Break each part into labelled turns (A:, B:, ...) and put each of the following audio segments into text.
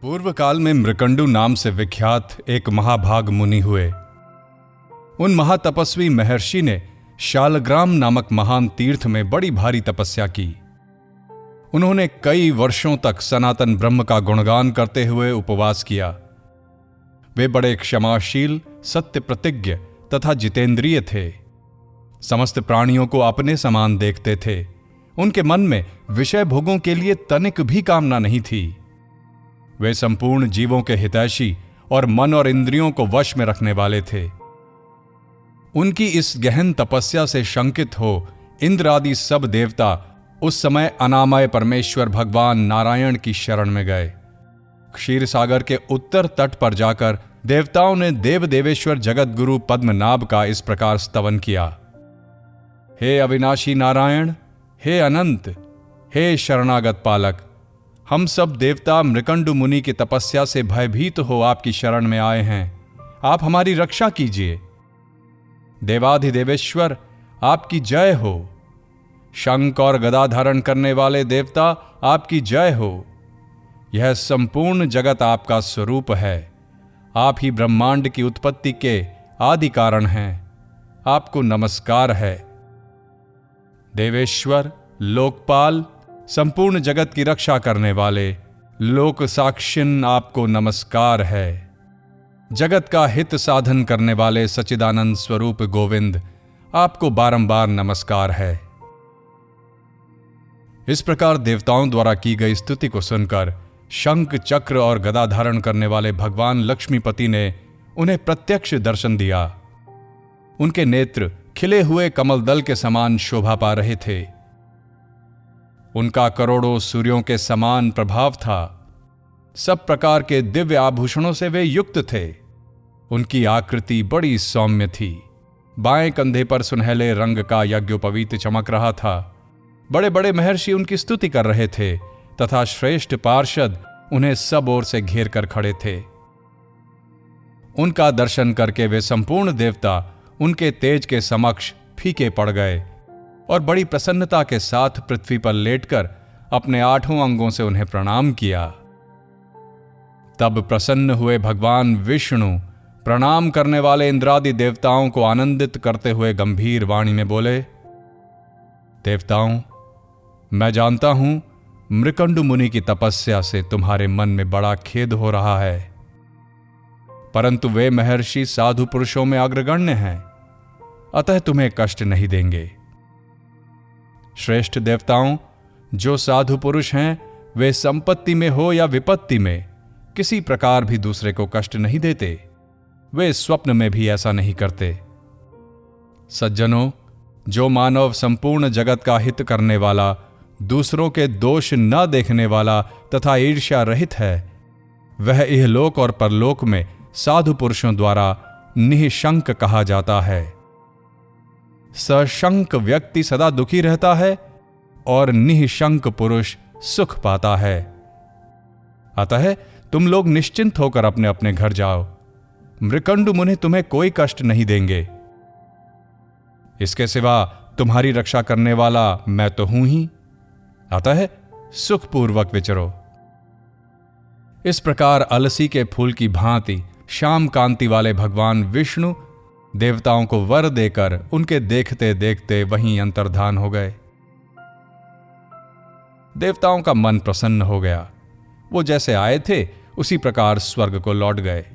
A: पूर्व काल में मृकंडु नाम से विख्यात एक महाभाग मुनि हुए। उन महातपस्वी महर्षि ने शालग्राम नामक महान तीर्थ में बड़ी भारी तपस्या की। उन्होंने कई वर्षों तक सनातन ब्रह्म का गुणगान करते हुए उपवास किया। वे बड़े क्षमाशील, सत्य प्रतिज्ञ तथा जितेंद्रिय थे। समस्त प्राणियों को अपने समान देखते थे। उनके मन में विषय भोगों के लिए तनिक भी कामना नहीं थी। वे संपूर्ण जीवों के हितैषी और मन और इंद्रियों को वश में रखने वाले थे। उनकी इस गहन तपस्या से शंकित हो इंद्र आदि सब देवता उस समय अनामय परमेश्वर भगवान नारायण की शरण में गए। क्षीर सागर के उत्तर तट पर जाकर देवताओं ने देव देवेश्वर जगत गुरु पद्मनाभ का इस प्रकार स्तवन किया। हे अविनाशी नारायण, हे अनंत, हे शरणागत पालक, हम सब देवता मृकंडु मुनि की तपस्या से भयभीत हो आपकी शरण में आए हैं। आप हमारी रक्षा कीजिए। देवाधिदेवेश्वर, आपकी जय हो। शंख और गदा धारण करने वाले देवता, आपकी जय हो। यह संपूर्ण जगत आपका स्वरूप है। आप ही ब्रह्मांड की उत्पत्ति के आदि कारण हैं। आपको नमस्कार है। देवेश्वर, लोकपाल, संपूर्ण जगत की रक्षा करने वाले, लोक साक्षिन, आपको नमस्कार है। जगत का हित साधन करने वाले सच्चिदानंद स्वरूप गोविंद, आपको बारंबार नमस्कार है। इस प्रकार देवताओं द्वारा की गई स्तुति को सुनकर शंख, चक्र और गदा धारण करने वाले भगवान लक्ष्मीपति ने उन्हें प्रत्यक्ष दर्शन दिया। उनके नेत्र खिले हुए कमलदल के समान शोभा पा रहे थे। उनका करोड़ों सूर्यों के समान प्रभाव था। सब प्रकार के दिव्य आभूषणों से वे युक्त थे। उनकी आकृति बड़ी सौम्य थी। बाएं कंधे पर सुनहले रंग का यज्ञोपवीत चमक रहा था। बड़े बड़े महर्षि उनकी स्तुति कर रहे थे तथा श्रेष्ठ पार्षद उन्हें सब ओर से घेर कर खड़े थे। उनका दर्शन करके वे संपूर्ण देवता उनके तेज के समक्ष फीके पड़ गए और बड़ी प्रसन्नता के साथ पृथ्वी पर लेटकर अपने 8 अंगों से उन्हें प्रणाम किया। तब प्रसन्न हुए भगवान विष्णु प्रणाम करने वाले इंद्रादि देवताओं को आनंदित करते हुए गंभीर वाणी में बोले, देवताओं, मैं जानता हूं मृकंडु मुनि की तपस्या से तुम्हारे मन में बड़ा खेद हो रहा है, परंतु वे महर्षि साधु पुरुषों में अग्रगण्य हैं, अतः तुम्हें कष्ट नहीं देंगे। श्रेष्ठ देवताओं, जो साधु पुरुष हैं वे संपत्ति में हो या विपत्ति में किसी प्रकार भी दूसरे को कष्ट नहीं देते। वे स्वप्न में भी ऐसा नहीं करते। सज्जनों, जो मानव संपूर्ण जगत का हित करने वाला, दूसरों के दोष न देखने वाला तथा ईर्ष्या रहित है, वह इहलोक और परलोक में साधु पुरुषों द्वारा निःशंक कहा जाता है। सशंक व्यक्ति सदा दुखी रहता है और निःशंक पुरुष सुख पाता है। अतः तुम लोग निश्चिंत होकर अपने अपने घर जाओ। मृकंडु मुनि तुम्हें कोई कष्ट नहीं देंगे। इसके सिवा तुम्हारी रक्षा करने वाला मैं तो हूं ही, अतः सुखपूर्वक विचरो। इस प्रकार अलसी के फूल की भांति श्याम कांति वाले भगवान विष्णु देवताओं को वर देकर उनके देखते देखते वहीं अंतर्धान हो गए। देवताओं का मन प्रसन्न हो गया। वो जैसे आए थे उसी प्रकार स्वर्ग को लौट गए।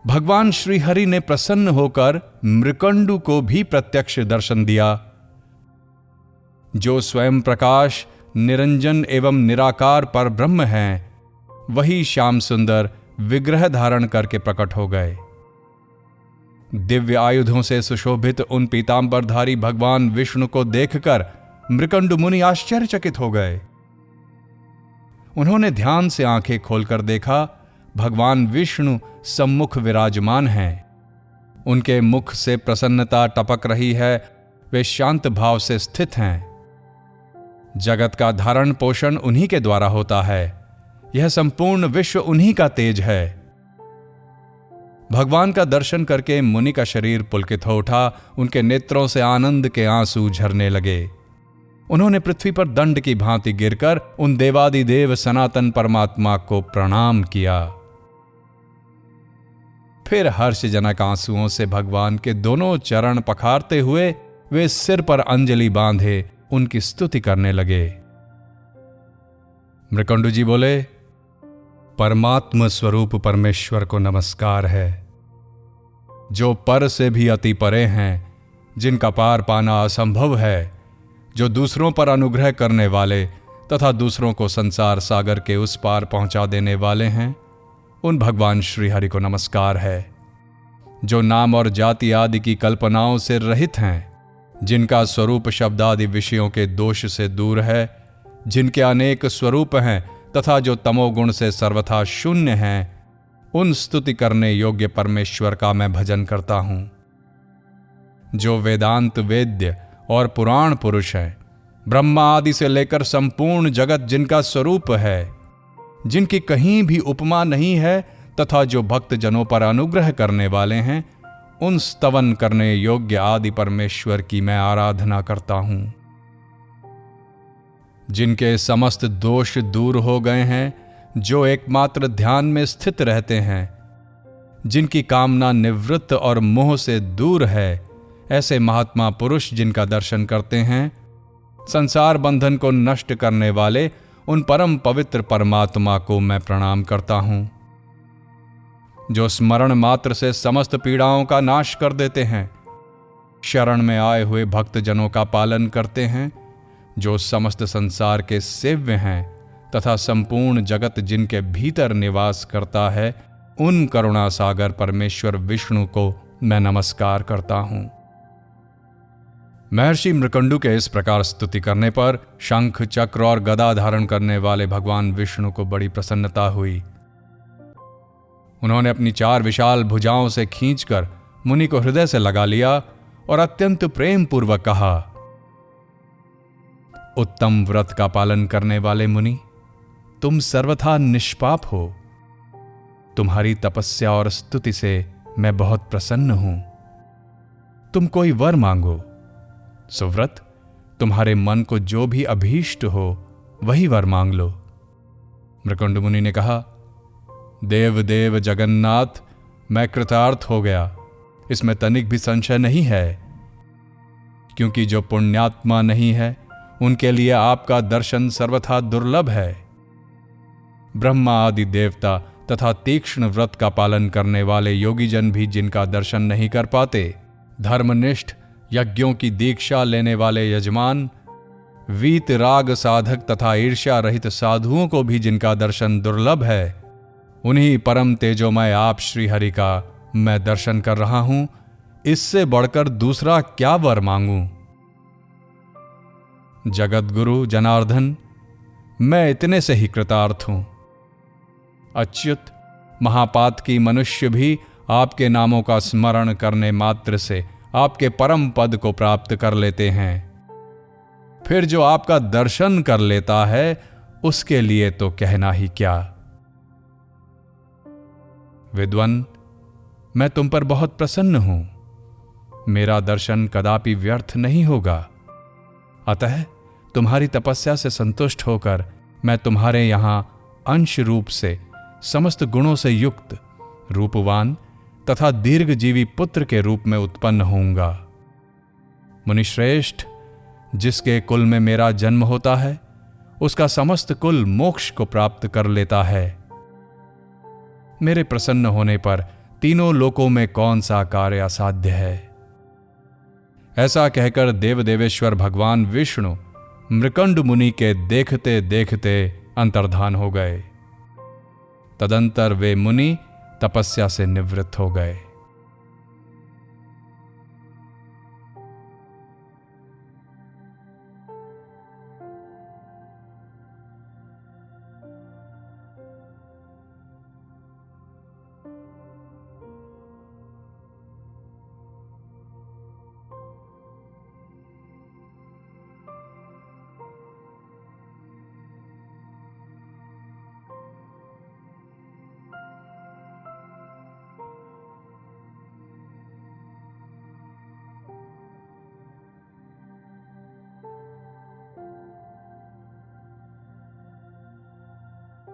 A: भगवान श्रीहरि ने प्रसन्न होकर मृकंडु को भी प्रत्यक्ष दर्शन दिया। जो स्वयं प्रकाश, निरंजन एवं निराकार पर ब्रह्म हैं, वही श्याम सुंदर विग्रह धारण करके प्रकट हो गए। दिव्य आयुधों से सुशोभित उन पीतांबरधारी भगवान विष्णु को देखकर मृकंडु मुनि आश्चर्यचकित हो गए। उन्होंने ध्यान से आंखें खोलकर देखा, भगवान विष्णु सम्मुख विराजमान हैं। उनके मुख से प्रसन्नता टपक रही है। वे शांत भाव से स्थित हैं। जगत का धारण पोषण उन्हीं के द्वारा होता है। यह संपूर्ण विश्व उन्हीं का तेज है। भगवान का दर्शन करके मुनि का शरीर पुलकित हो उठा। उनके नेत्रों से आनंद के आंसू झरने लगे। उन्होंने पृथ्वी पर दंड की भांति गिरकर उन देवादिदेव सनातन परमात्मा को प्रणाम किया। फिर हर्षजनक आंसुओं से भगवान के दोनों चरण पखारते हुए वे सिर पर अंजलि बांधे उनकी स्तुति करने लगे। मृकंडू जी बोले, परमात्म स्वरूप परमेश्वर को नमस्कार है, जो पर से भी अति परे हैं, जिनका पार पाना असंभव है, जो दूसरों पर अनुग्रह करने वाले तथा दूसरों को संसार सागर के उस पार पहुंचा देने वाले हैं, उन भगवान श्री हरि को नमस्कार है। जो नाम और जाति आदि की कल्पनाओं से रहित हैं, जिनका स्वरूप शब्द आदि विषयों के दोष से दूर है, जिनके अनेक स्वरूप हैं तथा जो तमोगुण से सर्वथा शून्य हैं, उन स्तुति करने योग्य परमेश्वर का मैं भजन करता हूं। जो वेदांत वेद्य और पुराण पुरुष है, ब्रह्मा आदि से लेकर संपूर्ण जगत जिनका स्वरूप है, जिनकी कहीं भी उपमा नहीं है तथा जो भक्त जनों पर अनुग्रह करने वाले हैं, उन स्तवन करने योग्य आदि परमेश्वर की मैं आराधना करता हूं। जिनके समस्त दोष दूर हो गए हैं, जो एकमात्र ध्यान में स्थित रहते हैं, जिनकी कामना निवृत्त और मोह से दूर है, ऐसे महात्मा पुरुष जिनका दर्शन करते हैं, संसार बंधन को नष्ट करने वाले उन परम पवित्र परमात्मा को मैं प्रणाम करता हूं। जो स्मरण मात्र से समस्त पीड़ाओं का नाश कर देते हैं, शरण में आए हुए भक्त जनों का पालन करते हैं, जो समस्त संसार के सेव्य हैं तथा संपूर्ण जगत जिनके भीतर निवास करता है, उन करुणा सागर परमेश्वर विष्णु को मैं नमस्कार करता हूं। महर्षि मृकंडू के इस प्रकार स्तुति करने पर शंख चक्र और गदा धारण करने वाले भगवान विष्णु को बड़ी प्रसन्नता हुई। उन्होंने अपनी 4 विशाल भुजाओं से खींचकर मुनि को हृदय से लगा लिया और अत्यंत प्रेम पूर्वक कहा, उत्तम व्रत का पालन करने वाले मुनि, तुम सर्वथा निष्पाप हो। तुम्हारी तपस्या और स्तुति से मैं बहुत प्रसन्न हूं। तुम कोई वर मांगो, सुव्रत, तुम्हारे मन को जो भी अभीष्ट हो वही वर मांग लो। मृकंडु मुनि ने कहा, देव देव जगन्नाथ, मैं कृतार्थ हो गया, इसमें तनिक भी संशय नहीं है, क्योंकि जो पुण्यात्मा नहीं है उनके लिए आपका दर्शन सर्वथा दुर्लभ है। ब्रह्मा आदि देवता तथा तीक्ष्ण व्रत का पालन करने वाले योगीजन भी जिनका दर्शन नहीं कर पाते, धर्मनिष्ठ यज्ञों की दीक्षा लेने वाले यजमान, वीत राग साधक तथा ईर्ष्या रहित साधुओं को भी जिनका दर्शन दुर्लभ है, उन्हीं परम तेजोमय आप श्री हरि का मैं दर्शन कर रहा हूं। इससे बढ़कर दूसरा क्या वर मांगूं? जगतगुरु जनार्दन, मैं इतने से ही कृतार्थ हूं। अच्युत, महापातकी मनुष्य भी आपके नामों का स्मरण करने मात्र से आपके परम पद को प्राप्त कर लेते हैं। फिर जो आपका दर्शन कर लेता है, उसके लिए तो कहना ही क्या। विद्वन, मैं तुम पर बहुत प्रसन्न हूं। मेरा दर्शन कदापि व्यर्थ नहीं होगा। अतः तुम्हारी तपस्या से संतुष्ट होकर मैं तुम्हारे यहां अंश रूप से समस्त गुणों से युक्त, रूपवान तथा दीर्घजीवी पुत्र के रूप में उत्पन्न होऊंगा। मुनिश्रेष्ठ, जिसके कुल में मेरा जन्म होता है, उसका समस्त कुल मोक्ष को प्राप्त कर लेता है। मेरे प्रसन्न होने पर तीनों लोकों में कौन सा कार्य असाध्य है? ऐसा कहकर देवदेवेश्वर भगवान विष्णु मृकंडु मुनि के देखते देखते अंतर्धान हो गए। तदंतर वे मुनि तपस्या से निवृत्त हो गए।